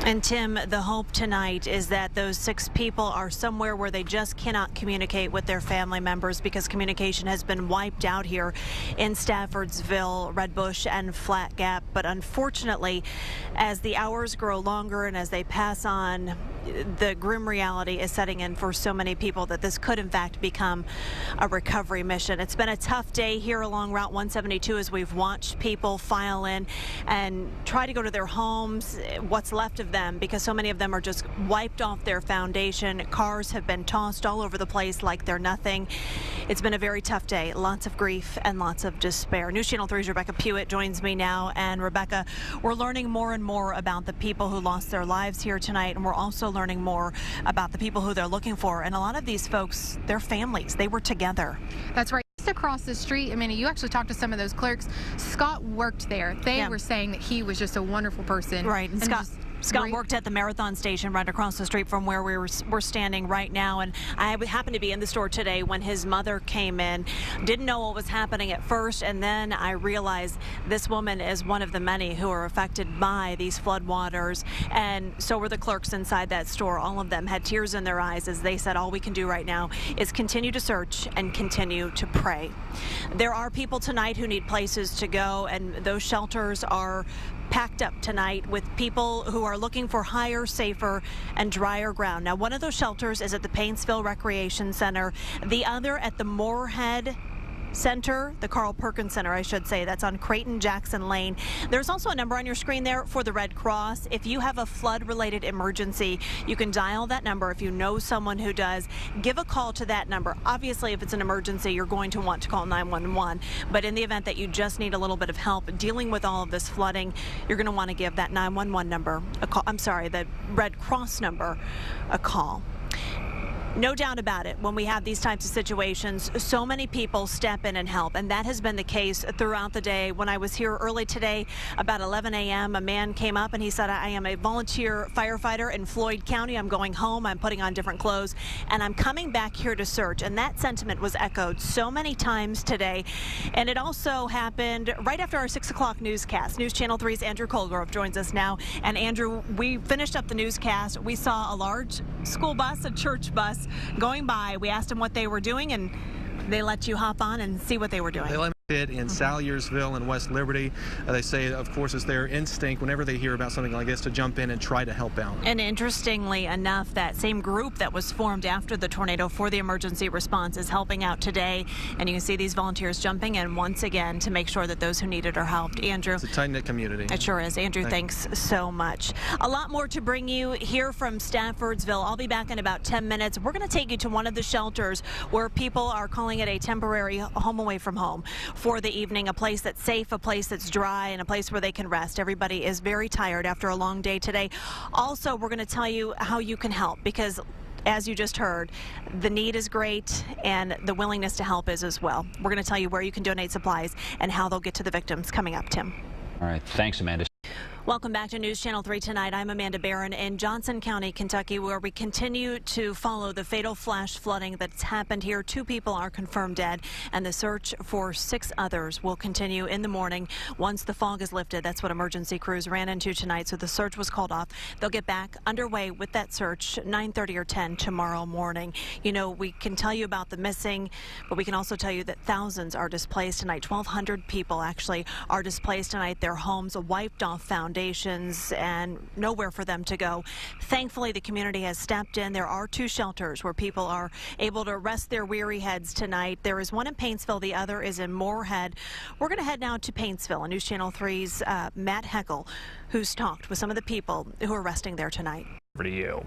And Tim, the hope tonight is that those 6 people are somewhere where they just cannot communicate with their family members because communication has been wiped out here in Staffordsville, Red Bush, and Flat Gap. But unfortunately, as the hours grow longer and as they pass on, the grim reality is setting in for so many people that this could in fact become a recovery mission. It's been a tough day here along Route 172 as we've watched people file in and try to go to their homes, what's left of them, because so many of them are just wiped off their foundation. Cars have been tossed all over the place like they're nothing. It's been a very tough day. Lots of grief and lots of despair. News Channel 3's Rebecca Pewitt joins me now. And Rebecca, we're learning more and more about the people who lost their lives here tonight, and we're also learning more about the people who they're looking for. And a lot of these folks, their families, they were together. That's right. Just across the street, I mean, you actually talked to some of those clerks. Scott worked there. They were saying that he was just a wonderful person. Right. And Scott worked at the Marathon station right across the street from where we're standing right now, and I happened to be in the store today when his mother came in. Didn't know what was happening at first, and then I realized this woman is one of the many who are affected by these floodwaters, and so were the clerks inside that store. All of them had tears in their eyes as they said all we can do right now is continue to search and continue to pray. There are people tonight who need places to go, and those shelters are packed up tonight with people who are looking for higher, safer, and drier ground. Now, one of those shelters is at the Paintsville Recreation Center, the other at the Moorhead Center, the Carl Perkins Center, I should say. That's on Creighton Jackson Lane. There's also a number on your screen there for the Red Cross. If you have a flood-related emergency, you can dial that number. If you know someone who does, give a call to that number. Obviously, if it's an emergency, you're going to want to call 911. But in the event that you just need a little bit of help dealing with all of this flooding, you're going to want to give that 911 number a call. I'm sorry, the Red Cross number a call. No doubt about it, when we have these types of situations, so many people step in and help, and that has been the case throughout the day. When I was here early today, about 11 a.m., a man came up and he said, I am a volunteer firefighter in Floyd County. I'm going home, I'm putting on different clothes, and I'm coming back here to search. And that sentiment was echoed so many times today. And it also happened right after our 6 o'clock newscast. News Channel 3's Andrew Colgrove joins us now. And Andrew, we finished up the newscast. We saw a large school bus, a church bus, going by. We asked them what they were doing, and they let you hop on and see what they were doing. They let me did in Salyers and West Liberty. They say, of course, it's their instinct whenever they hear about something like this to jump in and try to help out. And interestingly enough, that same group that was formed after the tornado for the emergency response is helping out today. And you can see these volunteers jumping in once again to make sure that those who need it are helped. Andrew. It's a tight-knit community. It sure is. Andrew, thanks so much. A lot more to bring you here from Staffordsville. I'll be back in about 10 minutes. We're going to take you to one of the shelters where people are calling it a temporary home away from home for the evening, a place that's safe, a place that's dry, and a place where they can rest. Everybody is very tired after a long day today. Also, we're going to tell you how you can help, because as you just heard, the need is great and the willingness to help is as well. We're going to tell you where you can donate supplies and how they'll get to the victims coming up, Tim. All right. Thanks, Amanda. Welcome back to News Channel 3 tonight. I'm Amanda Barren in Johnson County, Kentucky, where we continue to follow the fatal flash flooding that's happened here. 2 people are confirmed dead, and the search for 6 others will continue in the morning once the fog is lifted. That's what emergency crews ran into tonight, so the search was called off. They'll get back underway with that search 9:30 or 10 tomorrow morning. You know, we can tell you about the missing, but we can also tell you that thousands are displaced tonight. 1,200 people actually are displaced tonight. Their homes wiped off, foundations, and nowhere for them to go. Thankfully, the community has stepped in. There are 2 shelters where people are able to rest their weary heads tonight. There is one in Paintsville. The other is in Moorhead. We're going to head now to Paintsville, and News Channel 3's Matt Heckel, who's talked with some of the people who are resting there tonight. Over to you.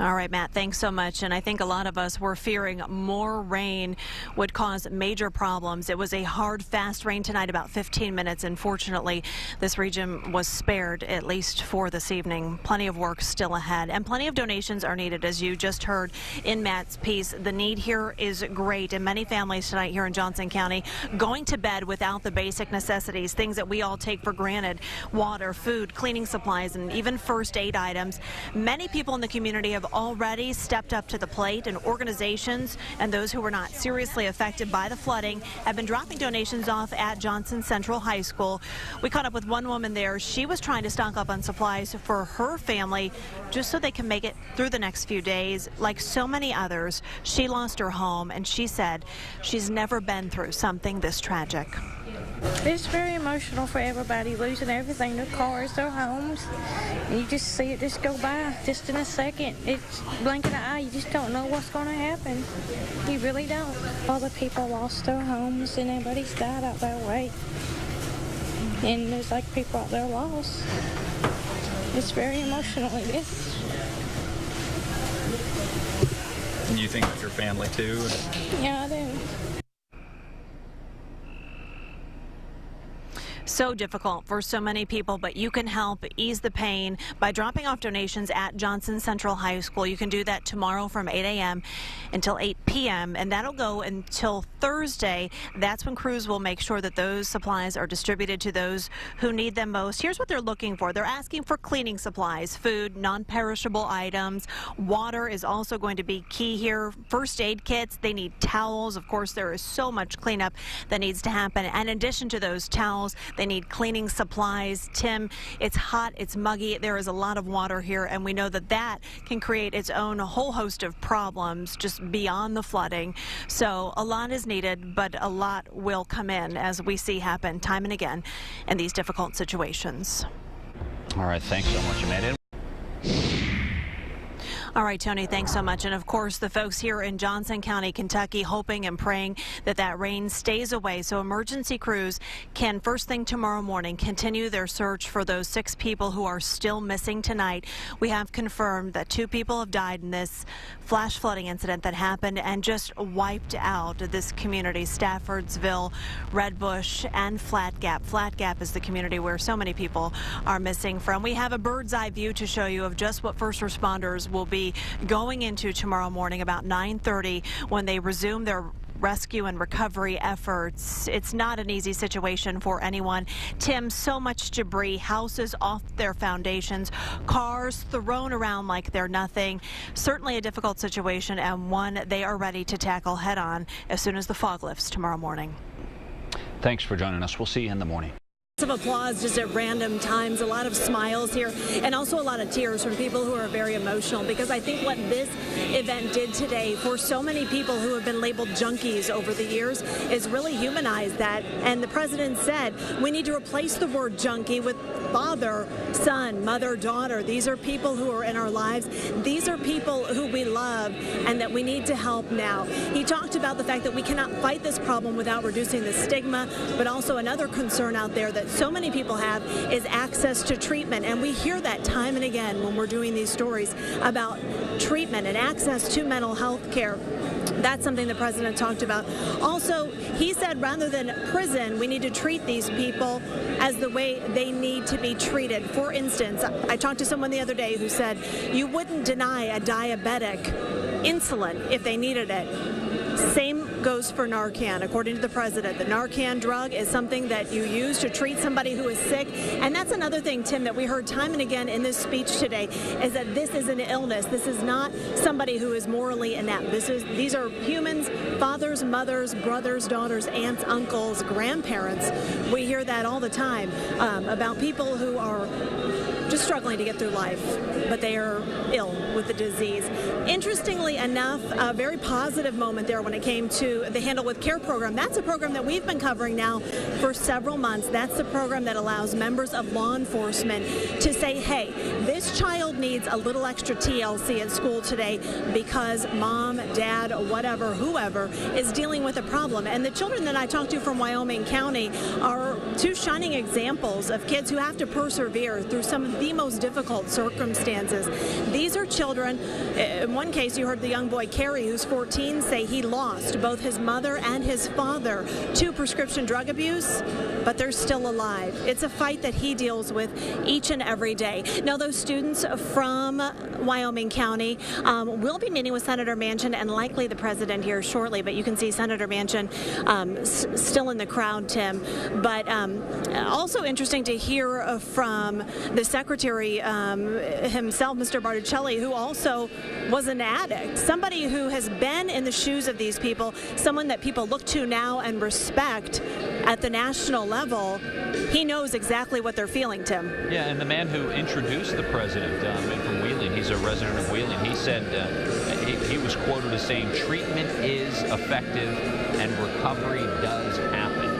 All right, Matt, thanks so much. And I think a lot of us were fearing more rain would cause major problems. It was a hard, fast rain tonight, about 15 minutes. And fortunately, this region was spared, at least for this evening. Plenty of work still ahead, and plenty of donations are needed. As you just heard in Matt's piece, the need here is great. And many families tonight here in Johnson County going to bed without the basic necessities, things that we all take for granted: water, food, cleaning supplies, and even first aid items. Many people in the community have have already stepped up to the plate, and organizations and those who were not seriously affected by the flooding have been dropping donations off at Johnson Central High School. We caught up with one woman there. She was trying to stock up on supplies for her family just so they can make it through the next few days. Like so many others, she lost her home, and she said she's never been through something this tragic. It's very emotional for everybody, losing everything, their cars, their homes. And you just see it just go by just in a second. It's blink of an eye. You just don't know what's going to happen. You really don't. All the people lost their homes and everybody's died out their way. And there's like people out there lost. It's very emotional, it is. And you think of your family too? Yeah, I do. So difficult for so many people, but you can help ease the pain by dropping off donations at Johnson Central High School. You can do that tomorrow from 8 a.m. until 8 p.m. and that'll go until Thursday. That's when crews will make sure that those supplies are distributed to those who need them most. Here's what they're looking for. They're asking for cleaning supplies, food, non-perishable items. Water is also going to be key here. First aid kits. They need towels. Of course, there is so much cleanup that needs to happen. And in addition to those towels, they need cleaning supplies. Tim, it's hot, it's muggy, there is a lot of water here, and we know that that can create its own whole host of problems just beyond the flooding. So a lot is needed, but a lot will come in, as we see happen time and again in these difficult situations. All right, thanks so much, Amanda. All right, Tony, thanks so much. And of course, the folks here in Johnson County, Kentucky, hoping and praying that that rain stays away so emergency crews can, first thing tomorrow morning, continue their search for those 6 people who are still missing tonight. We have confirmed that 2 people have died in this flash flooding incident that happened and just wiped out this community, Staffordsville, Red Bush, and Flat Gap. Flat Gap is the community where so many people are missing from. We have a bird's eye view to show you of just what first responders will be going into tomorrow morning about 9:30 when they resume their rescue and recovery efforts. It's not an easy situation for anyone. Tim, so much debris, houses off their foundations, cars thrown around like they're nothing. Certainly a difficult situation, and one they are ready to tackle head on as soon as the fog lifts tomorrow morning. Thanks for joining us. We'll see you in the morning. Of applause just at random times, a lot of smiles here, and also a lot of tears from people who are very emotional, because I think what this event did today for so many people who have been labeled junkies over the years is really humanize that. And the president said we need to replace the word junkie with father, son, mother, daughter. These are people who are in our lives. These are people who we love and that we need to help now. He talked about the fact that we cannot fight this problem without reducing the stigma, but also another concern out there that so many people have is access to treatment. And we hear that time and again when we're doing these stories about treatment and access to mental health care. That's something the president talked about. Also, he said rather than prison, we need to treat these people as the way they need to be treated. For instance, I talked to someone the other day who said you wouldn't deny a diabetic insulin if they needed it. Same goes for Narcan. According to the president, the Narcan drug is something that you use to treat somebody who is sick. And that's another thing, Tim, that we heard time and again in this speech today, is that this is an illness. This is not somebody who is morally inept. These are humans, fathers, mothers, brothers, daughters, aunts, uncles, grandparents. We hear that all the time about people who are just struggling to get through life, but they are ill with the disease. Interestingly enough, a very positive moment there when it came to the Handle with Care program. That's a program that we've been covering now for several months. That's the program that allows members of law enforcement to say, hey, this child needs a little extra TLC at school today because mom, dad, whatever, whoever is dealing with a problem. And the children that I talked to from Wyoming County are 2 shining examples of kids who have to persevere through some of the most difficult circumstances. These are children. In one case, you heard the young boy, Kerry, who's 14, say he lost both his mother and his father to prescription drug abuse. hurts, but they're still alive. It's a fight that he deals with each and every day. Now, those students from Wyoming County will be meeting with Senator Manchin and likely the president here shortly, but you can see Senator Manchin still in the crowd, Tim. But also interesting to hear from the secretary himself, Mr. Barticelli, who also was an addict, somebody who has been in the shoes of these people, someone that people look to now and respect at the national level. He knows exactly what they're feeling, Tim. Yeah, and the man who introduced the president from Wheeling, he's a resident of Wheeling, he said he was quoted as saying, treatment is effective and recovery does happen.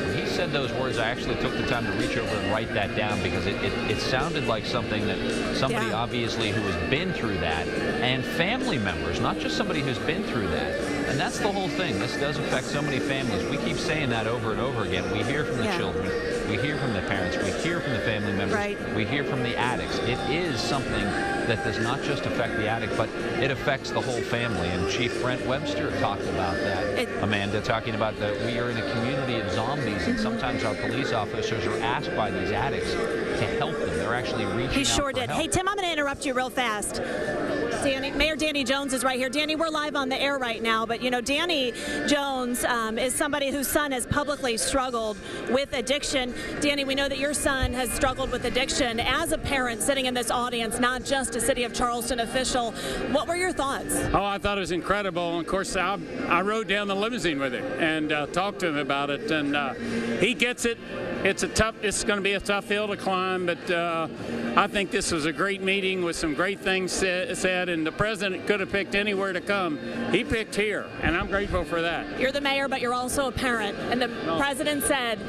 When he said those words, I actually took the time to reach over and write that down because it sounded like something that somebody obviously who has been through that, and family members, not just somebody who's been through that. And that's the whole thing. This does affect so many families. We keep saying that over and over again. We hear from the children. We hear from the parents. We hear from the family members. Right. We hear from the addicts. It is something that does not just affect the addict, but it affects the whole family. And Chief Brent Webster talked about that. Amanda, talking about that we are in a community of zombies, and sometimes our police officers are asked by these addicts to help them. They're actually reaching out. He sure did. Help. Hey, Tim, I'm going to interrupt you real fast. Mayor Danny Jones is right here. Danny, we're live on the air right now, but you know, Danny Jones is somebody whose son has publicly struggled with addiction. Danny, we know that your son has struggled with addiction. As a parent sitting in this audience, not just a City of Charleston official, what were your thoughts? Oh, I thought it was incredible. And of course, I rode down the limousine with him and talked to him about it, and he gets it. It's going to be a tough hill to climb, but I think this was a great meeting with some great things said, and the president could have picked anywhere to come. He picked here, and I'm grateful for that. You're the mayor, but you're also a parent, and the president said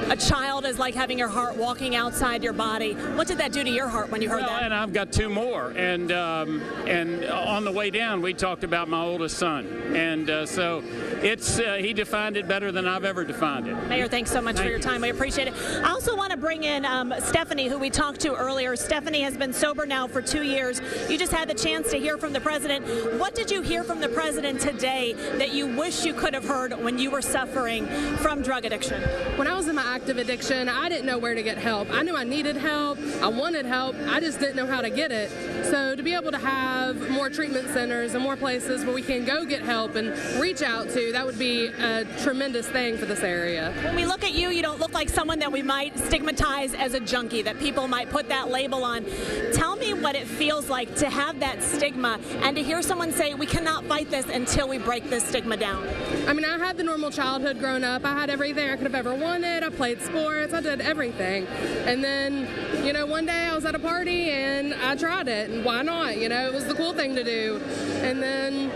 a child is like having your heart walking outside your body. What did that do to your heart when you heard that? And I've got two more, and on the way down, we talked about my oldest son, and so he defined it better than I've ever defined it. Mayor, thanks so much for your time. We appreciate it. I also want to bring in Stephanie, who we talked to earlier. Stephanie has been sober now for 2 years. You just had the chance to hear from the president. What did you hear from the president today that you wish you could have heard when you were suffering from drug addiction? When I was in my active addiction, I didn't know where to get help. I knew I needed help. I wanted help. I just didn't know how to get it. So to be able to have more treatment centers and more places where we can go get help and reach out to, that would be a tremendous thing for this area. When we look at you, you don't look like someone that we might stigmatize as a junkie, that people might put that label on. Tell me what it feels like to have that stigma and to hear someone say, we cannot fight this until we break this stigma down. I mean, I had the normal childhood growing up. I had everything I could have ever wanted. I played sports. I did everything. And then, you know, one day I was at a party and I tried it. And why not? You know, it was the cool thing to do. And then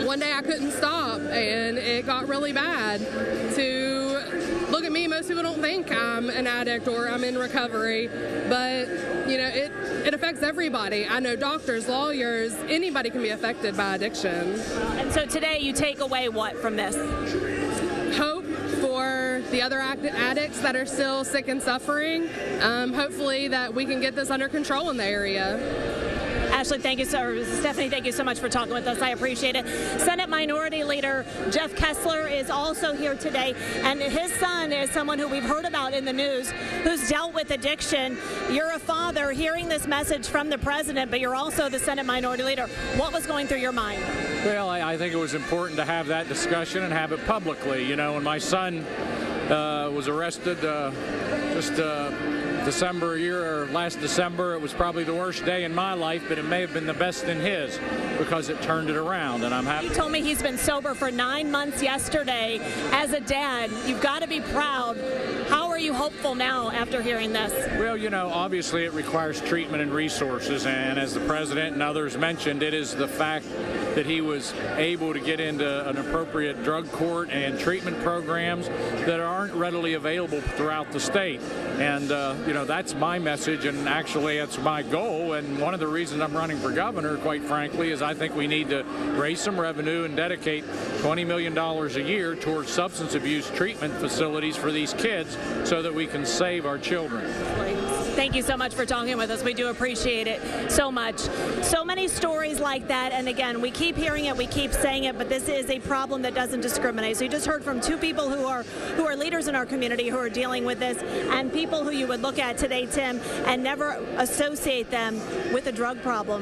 one day I couldn't stop and it got really bad. To look at me, most people don't think I'm an addict or I'm in recovery, but you know, it affects everybody. I know doctors, lawyers, anybody can be affected by addiction. And so today you take away what from this? Hope for the other addicts that are still sick and suffering. Hopefully that we can get this under control in the area. Ashley, thank you, sir. Stephanie, thank you so much for talking with us. I appreciate it. Senate Minority Leader Jeff Kessler is also here today, and his son is someone who we've heard about in the news who's dealt with addiction. You're a father hearing this message from the president, but you're also the Senate Minority Leader. What was going through your mind? Well, I think it was important to have that discussion and have it publicly. You know, when my son was arrested last December, it was probably the worst day in my life, but it may have been the best in his because it turned it around, and I'm happy. You told me he's been sober for 9 months yesterday. As a dad, you've got to be proud. How are you hopeful now after hearing this? Well, you know, obviously it requires treatment and resources, and as the president and others mentioned, it is the fact that he was able to get into an appropriate drug court and treatment programs that aren't readily available throughout the state. And, you know, that's my message, and actually that's my goal. And one of the reasons I'm running for governor, quite frankly, is I think we need to raise some revenue and dedicate $20 million a year towards substance abuse treatment facilities for these kids so that we can save our children. Thank you so much for talking with us. We do appreciate it so much. So many stories like that, and again, we keep hearing it, we keep saying it, but this is a problem that doesn't discriminate. So you just heard from two people who are leaders in our community who are dealing with this, and people who you would look at today, Tim, and never associate them with a drug problem.